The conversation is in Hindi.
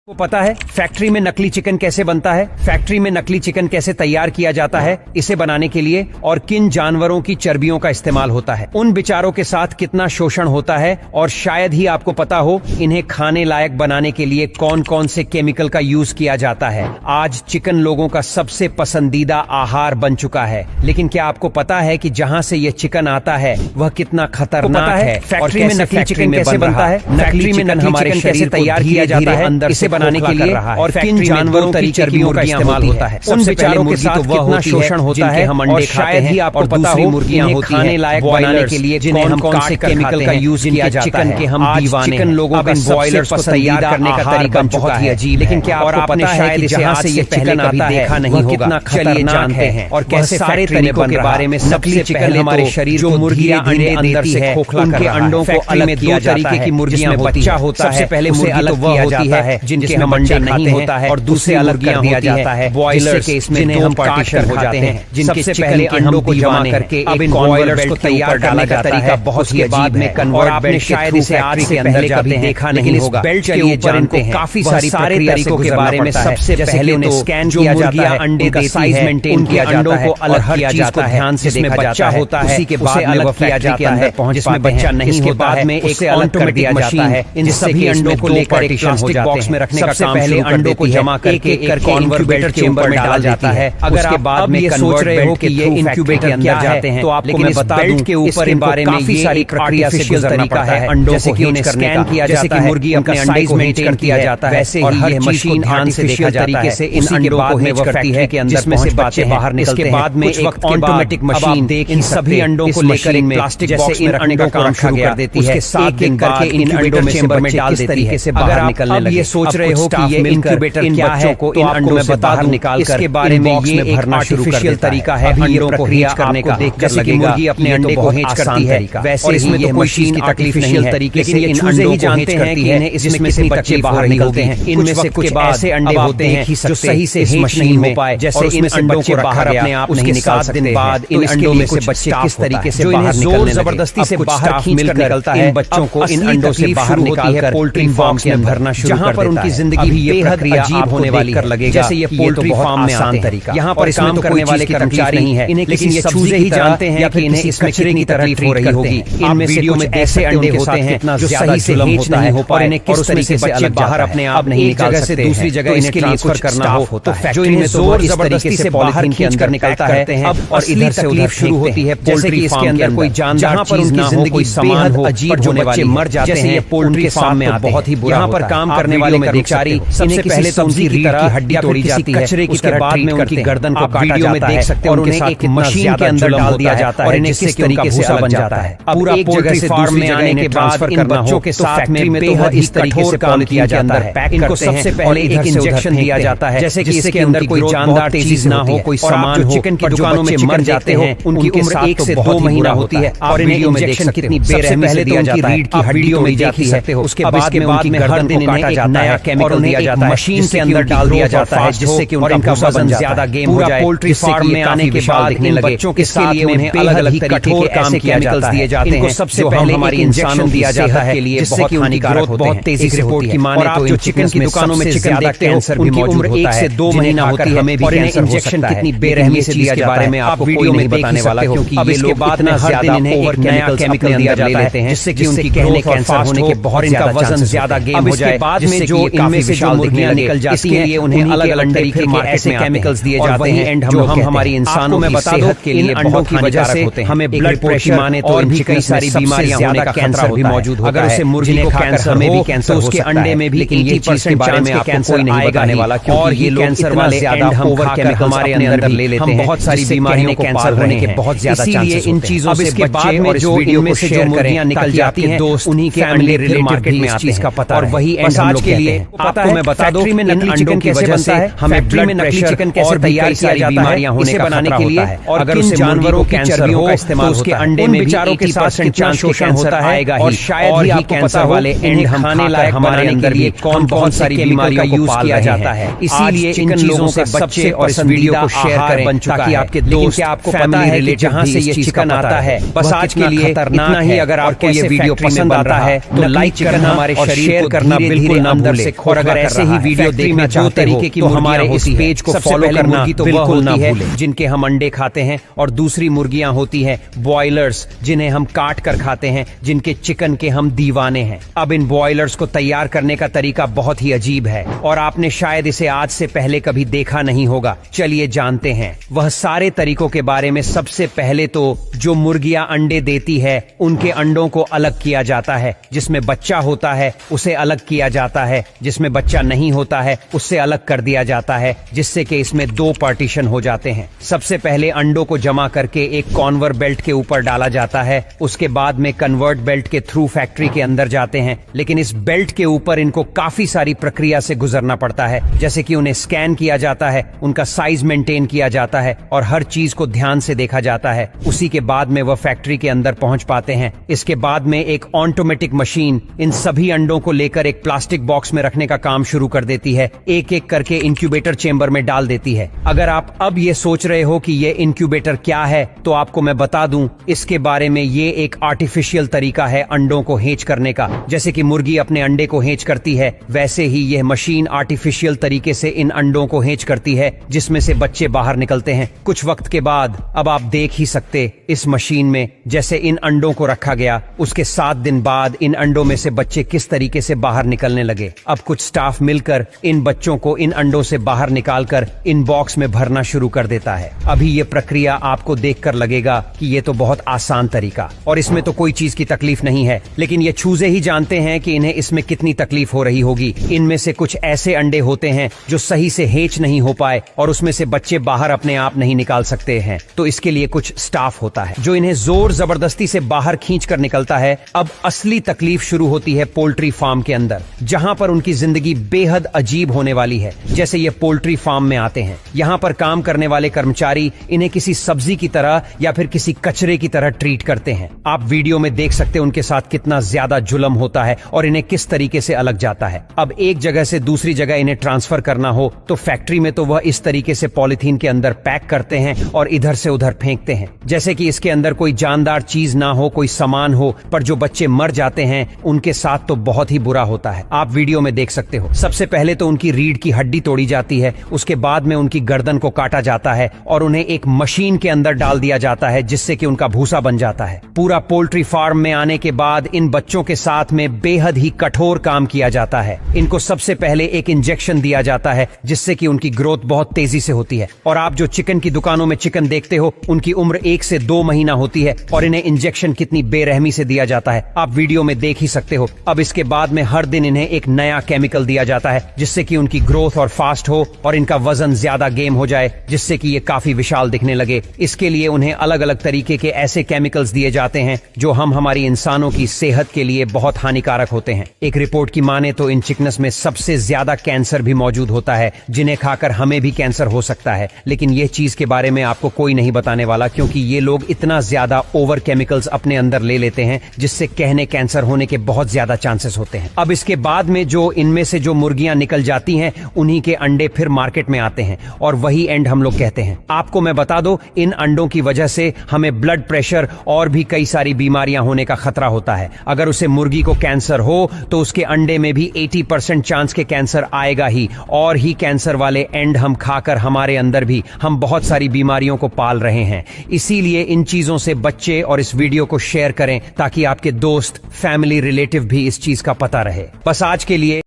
को पता है फैक्ट्री में नकली चिकन कैसे बनता है? फैक्ट्री में नकली चिकन कैसे तैयार किया जाता है? इसे बनाने के लिए और किन जानवरों की चर्बियों का इस्तेमाल होता है? उन बेचारों के साथ कितना शोषण होता है? और शायद ही आपको पता हो इन्हें खाने लायक बनाने के लिए कौन कौन से केमिकल का यूज किया जाता है। आज चिकन लोगों का सबसे पसंदीदा आहार बन चुका है, लेकिन क्या आपको पता है कि जहाँ से ये चिकन आता है वह कितना खतरनाक है? फैक्ट्री में नकली चिकन कैसे बनता है? नकली चिकन हमारे कैसे तैयार किया जाता है अंदर से बनाने के लिए, और किन जानवरों की चर्बियों का इस्तेमाल होता है? उन बेचारों के साथ कितना शोषण होता है हम अंडे खाते हैं, आपको पता हो मुर्गियां खाने लायक बनाने के लिए जिन्हें कौन से केमिकल का यूज किया जाता है। आज चिकन लोगों का बॉयलर्स को तैयार करने का तरीका बहुत ही अजीब है, लेकिन क्या आपको पता है कि जहाँ से ये चिकन आता है वह कितना खतरनाक है और कैसे सारे तरीकों के बारे में? नकली चिकन हमारे शरीर जो मुर्गियां अंडे अंदर से खोखला उनके अंडों को अलग किया जाता है, जिसमें बच्चा होता है। सबसे पहले मुर्गी अलग किया जाता है जिनके हम अंडे नहीं होता है, और दूसरे अलग किया दिया जाता है बॉयलर्स के, इसमें हम पार्टीशन हो जाते हैं जिनके पहले अंडों को जमा करके अब इन बॉयलर्स को तैयार करने का तरीका बहुत ही बाद में कन्वर्ट, आपने शायद इसे आज से अंदर कभी देखा नहीं होगा। बेल्ट के ऊपर इनको काफी सारी तरीकों के बारे में सबसे पहले तो स्कैन किया जाता है, अंडे का साइज मेंटेन किया जाता है और हर चीज को ध्यान से जिसमें बच्चा होता है उसी के बाद अलग किया जाता है, जिसमें बच्चा नहीं होता है में एक ऑटोमेटिक मशीन है इन सभी अंडों को लेकर एक प्लास्टिक बॉक्स में रखने का काम पहले अंडों को जमा करके एक इनक्यूबेटर चेंबर में डाला जाता है। अगर आप बाद में सोच रहे हो कि ये इनक्यूबेटर के अंदर जाते हैं, तो आपको मैं बता दूं के ऊपर इन बारे में काफी सारी प्रक्रिया से गुजरना पड़ता है। अंडों को उन्हें स्कैन किया जाता है, मुर्गी अपने अंडे को मेंटेन किया जाता है, वैसे ही ये मशीन ध्यान से देखा तरीके से इन अंडों को हेज करती है कि अंदर में से बच्चे बाहर निकलते हैं। बाद में एक ऑटोमेटिक मशीन इन सभी अंडों को लेकर इन प्लास्टिक बॉक्स में रखने का काम शुरू कर देती है, एक एक करके इनक्यूबेटर चेंबर में डाल देती है से बाहर निकलने लगे। ये सोच रहे हो कि ये इनक्यूबेटर क्या है, तो इन अंडों से बाहर निकाल कर इनके बॉक्स में भरना शुरू कर देता तरीका है अंडों को हेज करने का। जैसे कि मुर्गी अपने अंडे को हेज करती है, वैसे इसमें ये मशीन की तकलीफिशियल तरीके से इन अंडों को हेज करती है, इसमें से बच्चे बाहर निकलते हैं। इनमें से कुछ ऐसे अंडे होते हैं जो सही से हेज नहीं हो पाए, जैसे इन अंडों को बाहर अपने आप नहीं निकाल सकते। दिन बाद इन अंडों में से बच्चे किस तरीके से बाहर निकलने जबरदस्ती से बाहर खींच कर निकलता है, बच्चों को इन अंडों से बाहर निकाल कर पोल्ट्री फार्म के अंदर भरना शुरू कर पर उनकी जिंदगी भी बेहद अजीब होने वाली कर लगेगा, जैसे ये पोल्ट्री फार्म में आसान तरीका। यहाँ पर काम करने वाले कर्मचारी नहीं है, लेकिन ये चूजे ही जानते हैं कि इन्हें इस कचरे की तरह हो रही होगी। इनमें वीडियो में ऐसे अंडे होते हैं जो सही से हेज नहीं हो पाए, इन्हें किस तरीके से अलग बाहर अपने आप नहीं निकाल सकते, से दूसरी जगह इसके लिए ट्रांसफर करना हो तो फैक्ट्री में जोर जबरदस्ती से बाहर खींच कर निकलता है। और इधर से उधर शुरू होती है पोल्ट्री फार्म के अंदर कोई जानदार चीज ना हो, कोई सामान हो, अजीब होने वाले मर जाते हैं, ये पोल्ट्री फार्म में आते हैं। यहाँ पर काम करने वाले कर्मचारी सबसे पहले तो उनकी रीढ़ की हड्डी तोड़ी जाती है, उसके बाद में उनकी गर्दन को काटा जाता है और उन्हें एक मशीन के अंदर डाल दिया जाता है, और इन्हें किस तरीके से बन जाता है। पूरा पोल्ट्री फार्म में आने के बाद इन बच्चों के साथ में बेहद इस तरीके से काम किया जाता है। इनको सबसे पहले एक इंजेक्शन दिया जाता है, जैसे कि इसके अंदर कोई जानदार चीज ना हो, कोई सामान हो। चिकन की दुकानों में मर जाते हैं, उनकी उम्र 1 से 2 महीना होती है, और इन्हें इंजेक्शन कितनी बेरहमी से दिया जाता है, रीढ़ की हड्डियों में देख ही सकते हो। उसके बाद में उनकी गर्दन को काटा जाता है, केमिकल दिया जाता है, मशीन के अंदर डाल दिया जाता है, जिससे कि उनका वजन ज्यादा गेन हो जाए। पोल्ट्री फार्म में आने के बाद इन बच्चों के साथ में उन्हें अलग अलग तरीके के ऐसे केमिकल्स दिए जाते हैं। सबसे पहले हमारी इंसानों दिया जाता है, जिससे कि उनकी ग्रोथ बहुत तेजी से होती है। और आप जो चिकन की दुकानों में चिकन देखते हो, उनकी उम्र 1 से 2 महीना होती है, और इन्हें इंजेक्शन कितनी बेरहमी से दिया जाता है आपको वीडियो में बताने वाला, क्योंकि अब इसके बाद में हर दिन इन्हें एक नया केमिकल दिया जाता है, जिससे कि उनकी कहने कैंसर होने के बहुत इनका वजन ज्यादा गेन हो जाए। बाद में जो इनमें से जो मुर्गियां निकल जाती हैं, ये उन्हें अलग अलग तरीके के ऐसे केमिकल्स दिए जाते हैं जो हम हमारी इंसानों में बता दो के लिए अंडों की वजह से हमें ब्लड प्रेशर माने तो इनकी कई सारी बीमारियां होने का कैंसर भी मौजूद होता है। अगर उसे मुर्गी को कैंसर हमें भी कैंसर हो उसके अंडे में भी 80% के बारे में आपको कोई नहीं बताने वाला, क्योंकि ये कैंसर वाले ज्यादा ओवर केमिकल हमारे अंदर ले लेते हैं, बहुत सारी बीमारियों को कैंसर होने के बहुत ज्यादा चांसेस होते हैं। इन चीजों से बच्चे और जो इनमें से जो मुर्गियां निकल जाती हैं, दोस्त उन्हीं के अंडे रिलेटेड मार्केट में आते हैं, और वही एंड हम लोग के लिए आपको मैं बता दूं में नकली चिकन कैसे बनता है, हमें ब्लड नकली चिकन कैसे तैयार किया जाता है इसे बनाने के लिए, और अगर उसे जानवरों की चर्बियों का इस्तेमाल उसके अंडे में भी 80% चांस शोषण होता है, और शायद ही आपको पता वाले एंड खाने लायक हमारे अंदर भी कौन सारी बीमारियों का यूज किया जाता है। इसीलिए इन चीजों से बच्चे और इस वीडियो को शेयर करें ताकि आपके दोस्त आपको पता है कि जहां से ये चिकन आता है। बस आज के लिए इतना ही। अगर आपको ये वीडियो पसंद आता है तो लाइक करना और शेयर करना बिल्कुल ना भूलें। और अगर ऐसे ही वीडियो देखना चाहते हो तो हमारे इस पेज को फॉलो करना तो वह होती है जिनके हम अंडे खाते हैं, और दूसरी मुर्गियां होती हैं बॉयलर्स, जिन्हें हम काट कर खाते हैं, जिनके चिकन के हम दीवाने हैं। अब इन बॉयलर्स को तैयार करने का तरीका बहुत ही अजीब है और आपने शायद इसे आज से पहले कभी देखा नहीं होगा। चलिए जानते हैं वह सारे तरीकों के बारे में। सबसे पहले तो जो मुर्गियां अंडे देती है उनके अंडों को अलग किया जाता है। जिसमें बच्चा होता है उसे अलग किया जाता है, जिसमें बच्चा नहीं होता है उससे अलग कर दिया जाता है, जिससे कि इसमें 2 पार्टीशन हो जाते हैं। सबसे पहले अंडों को जमा करके एक कॉन्वर बेल्ट के ऊपर डाला जाता है, उसके बाद में कन्वर्ट बेल्ट के थ्रू फैक्ट्री के अंदर जाते हैं। लेकिन इस बेल्ट के ऊपर इनको काफी सारी प्रक्रिया से गुजरना पड़ता है, जैसे कि उन्हें स्कैन किया जाता है, उनका साइज मेंटेन किया जाता है और हर चीज को ध्यान से देखा जाता है। उसी के बाद में वह फैक्ट्री के अंदर पहुंच पाते हैं। इसके बाद में एक ऑटोमेटिक मशीन इन सभी अंडों को लेकर एक प्लास्टिक बॉक्स में रखने का काम शुरू कर देती है, एक एक करके इंक्यूबेटर चेंबर में डाल देती है। अगर आप अब ये सोच रहे हो कि ये इंक्यूबेटर क्या है, तो आपको मैं बता दूं इसके बारे में। ये एक आर्टिफिशियल तरीका है अंडों को हेच करने का। जैसे कि मुर्गी अपने अंडे को हेच करती है, वैसे ही यह मशीन आर्टिफिशियल तरीके से इन अंडों को हेच करती है, जिसमें से बच्चे बाहर निकलते हैं। कुछ वक्त के बाद अब आप देख ही सकते इस मशीन में जैसे इन अंडों को रखा गया, उसके 7 दिन बाद इन अंडों में से बच्चे किस तरीके से बाहर निकलने लगे। अब कुछ स्टाफ मिलकर इन बच्चों को इन अंडों से बाहर निकालकर इन बॉक्स में भरना शुरू कर देता है। अभी ये प्रक्रिया आपको देखकर लगेगा कि ये तो बहुत आसान तरीका और इसमें तो कोई चीज की तकलीफ नहीं है, लेकिन ये चूजे ही जानते हैं कि इन्हें इसमें कितनी तकलीफ हो रही होगी। इनमें से कुछ ऐसे अंडे होते हैं जो सही से हेच नहीं हो पाए और उसमें से बच्चे बाहर अपने आप नहीं निकाल सकते हैं, तो इसके लिए कुछ स्टाफ होता है जो इन्हें जोर जबरदस्ती से बाहर खींच कर निकलता है। अब असली तकलीफ शुरू होती है पोल्ट्री फार्म के अंदर, जहां पर उनकी जिंदगी बेहद अजीब होने वाली है। जैसे ये पोल्ट्री फार्म में आते हैं, यहां पर काम करने वाले कर्मचारी इन्हें किसी सब्जी की तरह या फिर किसी कचरे की तरह ट्रीट करते हैं। आप वीडियो में देख सकते हैं उनके साथ कितना ज्यादा जुल्म होता है और इन्हें किस तरीके से अलग जाता है। अब एक जगह से दूसरी जगह इन्हें ट्रांसफर करना हो तो फैक्ट्री में तो वह इस तरीके से पॉलिथीन के अंदर पैक करते हैं और इधर से उधर फेंकते हैं, जैसे कि इसके अंदर कोई जानदार चीज ना हो, कोई सामान हो। पर जो बच्चे मर जाते हैं उनके साथ तो बहुत ही बुरा होता है। आप वीडियो में देख सकते हो। सबसे पहले तो उनकी रीढ़ की हड्डी तोड़ी जाती है, उसके बाद में उनकी गर्दन को काटा जाता है और उन्हें एक मशीन के अंदर डाल दिया जाता है, जिससे कि उनका भूसा बन जाता है। पूरा पोल्ट्री फार्म में आने के बाद इन बच्चों के साथ में बेहद ही कठोर काम किया जाता है। इनको सबसे पहले एक इंजेक्शन दिया जाता है, जिससे कि उनकी ग्रोथ बहुत तेजी से होती है। और आप जो चिकन की दुकानों में चिकन देखते हो, उनकी उम्र 1 से 2 महीना होती है और इन्हें इंजेक्शन कितनी बेरहमी से दिया जाता है आप वीडियो में देख ही सकते हो। अब इसके बाद में हर दिन इन्हें एक नया केमिकल दिया जाता है, जिससे कि उनकी ग्रोथ और फास्ट हो और इनका वजन ज्यादा गेम हो जाए, जिससे कि ये काफी विशाल दिखने लगे। इसके लिए उन्हें अलग अलग तरीके के ऐसे केमिकल्स दिए जाते हैं जो हमारी इंसानों की सेहत के लिए बहुत हानिकारक होते हैं। एक रिपोर्ट की माने तो इन चिकन्स में सबसे ज्यादा कैंसर भी मौजूद होता है, जिन्हें खाकर हमें भी कैंसर हो सकता है। लेकिन यह चीज के बारे में आपको कोई नहीं बताने वाला, क्योंकि ये लोग इतना ज्यादा ओवर केमिकल्स अपने अंदर ले लेते हैं, जिससे कहने कैंसर होने के बहुत ज्यादा चांसेस होते हैं। अब इसके बाद में जो इनमें से जो मुर्गियां निकल जाती हैं, उन्हीं के अंडे फिर मार्केट में आते हैं और वही एंड हम लोग कहते हैं। आपको मैं बता दूं, इन अंडों की वजह से हमें ब्लड प्रेशर और भी कई सारी बीमारियां होने का खतरा होता है। अगर उसे मुर्गी को कैंसर हो तो उसके अंडे में भी 80% चांस के कैंसर आएगा ही, और ही कैंसर वाले एंड हम खाकर हमारे अंदर भी हम बहुत सारी बीमारियों को पाल रहे हैं। इसीलिए इन चीजों से बच्चे और इस वीडियो को शेयर करें, ताकि आपके दोस्त, फैमिली, रिलेटिव भी इस चीज का पता रहे। बस आज के लिए